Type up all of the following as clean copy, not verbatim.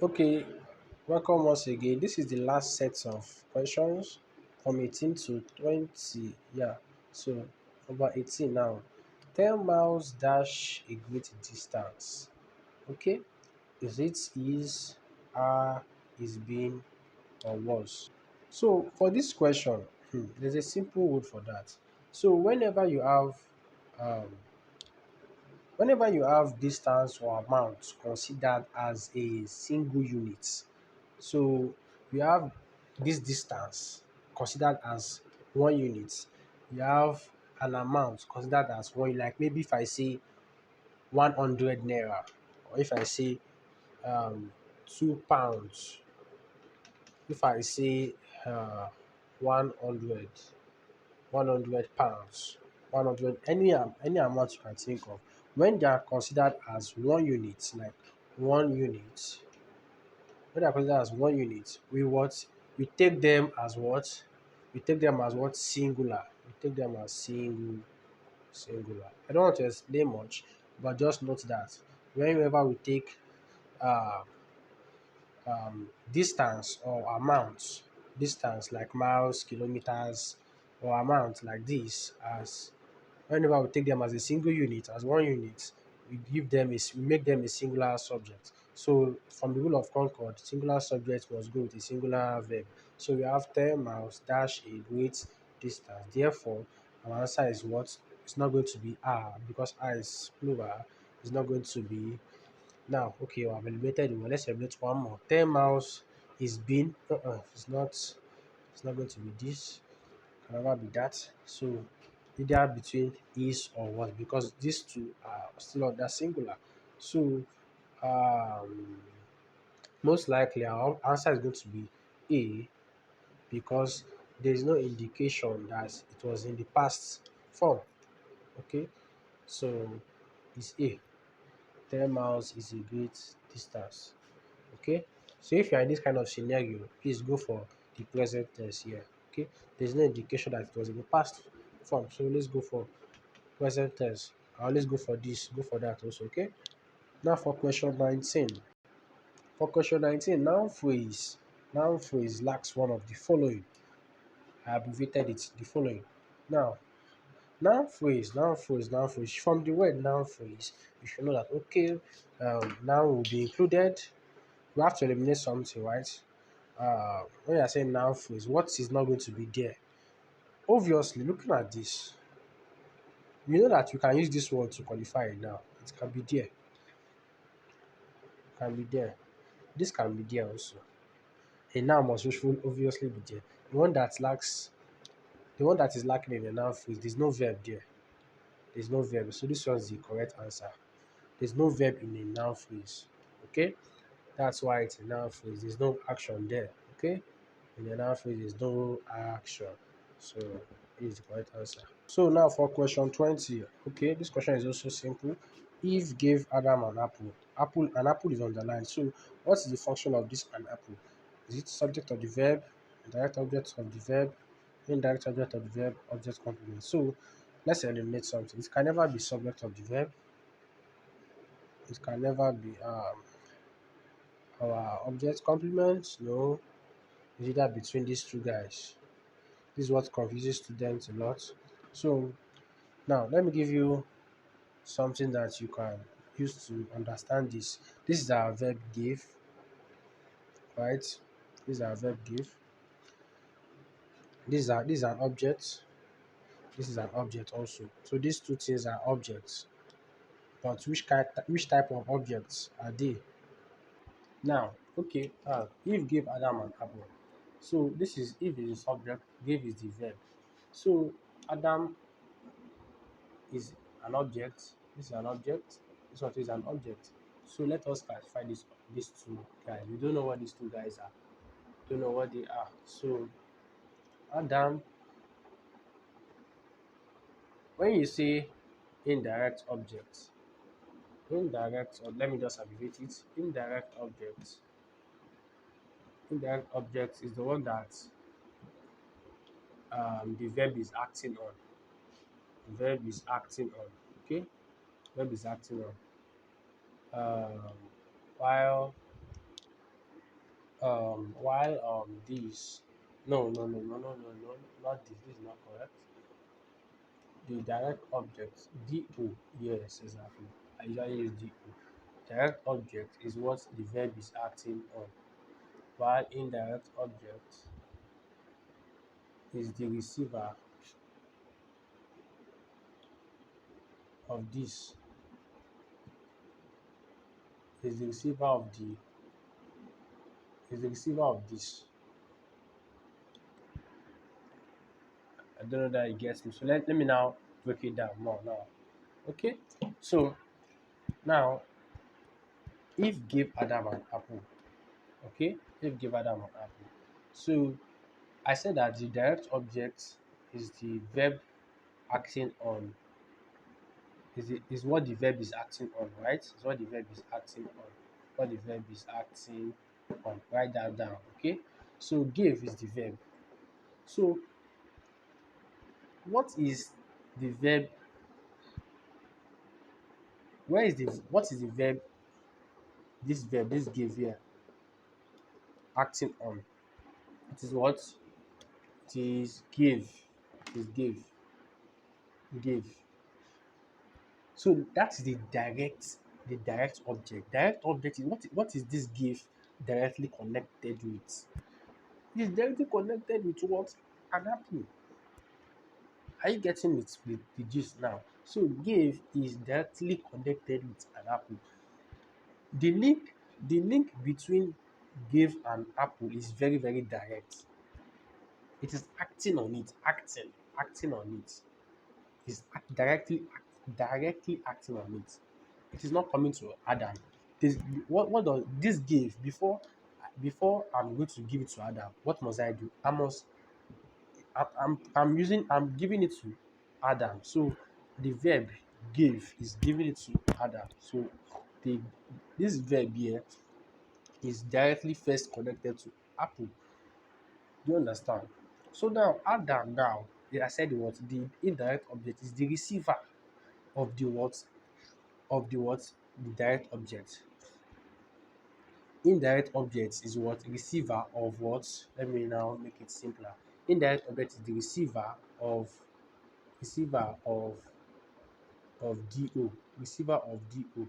Okay, welcome once again. This is the last set of questions from 18 to 20. Yeah, so about 18 now. 10 miles dash a great distance. Okay, is it is, are, is been, or was? So for this question, there's a simple word for that. So um, whenever you have distance or amount considered as a single unit, so you have this distance considered as one unit. You have an amount considered as one, like maybe if I say 100 naira, or if I say um, £2, if I say uh, 100, £100, 100, any amount you can think of, when they are considered as one unit, like one unit, when they are considered as one unit, we take them as what? We take them as what? Singular. We take them as singular. I don't want to explain much, but just note that whenever we take uh, distance or amount, distance like miles, kilometers, or amount like this, as whenever we take them as a single unit, as one unit, we make them a singular subject. So from the rule of Concord, singular subject must go with a singular verb. So we have 10 miles dash a great distance. Therefore, our answer is what? It's not going to be R because R is plural. It's not going to be now. Okay, we have eliminated one. Let's eliminate one more. 10 miles is been. It's not going to be this, can never be that. So either between is or was, because these two are still under singular. So um, most likely our answer is going to be A, because there is no indication that it was in the past form. Okay, so it's A. 10 miles is a great distance. Okay, so if you are in this kind of scenario, please go for the present tense here. Okay, there's no indication that it was in the past form, so let's go for present tense. I always go for this, go for that also. Okay, now for question 19. For question 19, noun phrase lacks one of the following. I abbreviated it, the following. Now, noun phrase, from the word noun phrase, you should know that, okay, noun will be included. We have to eliminate something, right? When you're saying noun phrase, what is not going to be there? Obviously, looking at this, you know that you can use this word to qualify it now. It can be there, can be there. This can be there also. A noun must obviously be there. The one that is lacking in the noun phrase, there's no verb there. There's no verb. So this was the correct answer. There's no verb in a noun phrase. Okay, that's why it's a noun phrase. There's no action there. Okay, in the noun phrase, there's no action. So this is the correct answer. So now for question 20. Okay, this question is also simple. Eve gave Adam an apple. An apple is underlined. So what is the function of this an apple? Is it subject of the verb, direct object of the verb, indirect object of the verb, object complement? So let's eliminate something. It can never be subject of the verb. It can never be our object complement. No, it's either between these two guys. This is what confuses students a lot. So now let me give you something that you can use to understand this. This is our verb give, right? This is our verb give. This is an object. This is an object also. So these two things are objects. But which type of objects are they? Now, okay, Eve gave Adam an apple. So this is Eve is the subject, gave is the verb. So Adam is an object. This is an object. This one is an object. So let us classify these two guys. We don't know what these two guys are. Don't know what they are. So Adam, when you say indirect object, or let me just abbreviate it. Indirect object is the one that the verb is acting on. The verb is acting on. Okay, verb is acting on. Um, while While this, no, not this. This is not correct. The direct object, do, yes, exactly. I usually use do. Direct object is what the verb is acting on, while indirect object is the receiver of this, is the receiver of the, is the receiver of this. I don't know that it gets me. So let me now break it down more now. Okay? So now if give Adam an apple, okay? If give Adam an apple. So I said that the direct object is the verb acting on, is what the verb is acting on, right? Is what the verb is acting on. What the verb is acting on. Write that down, okay? So give is the verb. So what is the verb? Where is the, what is the verb? This verb, this give here, acting on. It is what? It is give. It is give. So that's the direct object. Direct object is what is this give directly connected with? It is directly connected with what? An apple. Are you getting it, the gist now? So give is directly connected with an apple. The link, the link between give and apple is very, very direct. It is acting on it, acting on it. Is directly acting on it. It is not coming to Adam. This, what does this give before I'm going to give it to Adam? What must I do? I'm giving it to Adam. So the verb give is giving it to Adam. So the this verb here is directly first connected to apple. Do you understand? So now Adam now, I said what the indirect object is the receiver of the what, of the what, the direct object. Indirect object is what, receiver of what. Let me now make it simpler. Indirect object is the receiver of do, receiver of do.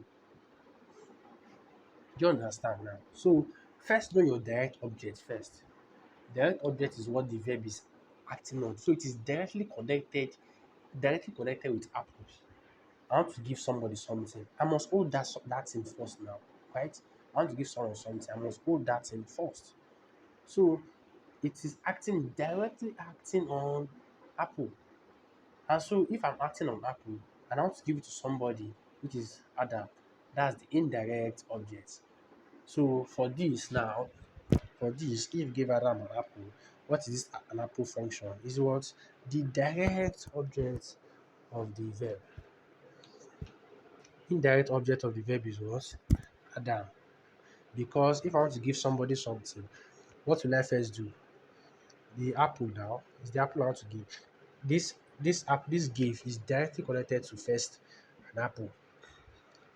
Do you understand now? So first know your direct object first. Direct object is what the verb is acting on. So it is directly connected with apples. I want to give somebody something. I must hold that thing first now, right? I want to give someone something. I must hold that thing first. So it is directly acting on apple. And so if I'm acting on apple and I want to give it to somebody, which is Adam, that's the indirect object. So for this now, for this, if you give Adam an apple, what is this an apple function? Is what the direct object of the verb. Indirect object of the verb is what? Adam. Because if I want to give somebody something, what will I first do? The apple now is the apple I want to give. This gift is directly connected to first an apple.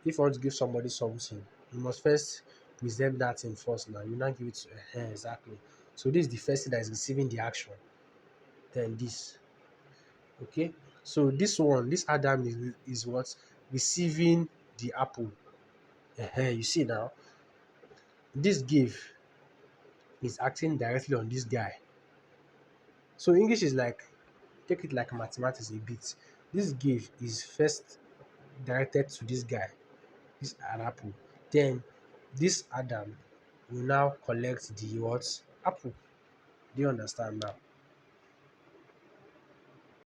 If I want to give somebody something, you must first present that thing first now. You now give it to exactly. So this is the first thing that is receiving the action. Then this. Okay. So this one, this Adam is what? Receiving the apple. You see now, this give is acting directly on this guy. So English is like, take it like mathematics a bit. This give is first directed to this guy, this an apple. Then this Adam will now collect the what? Apple. Do you understand now?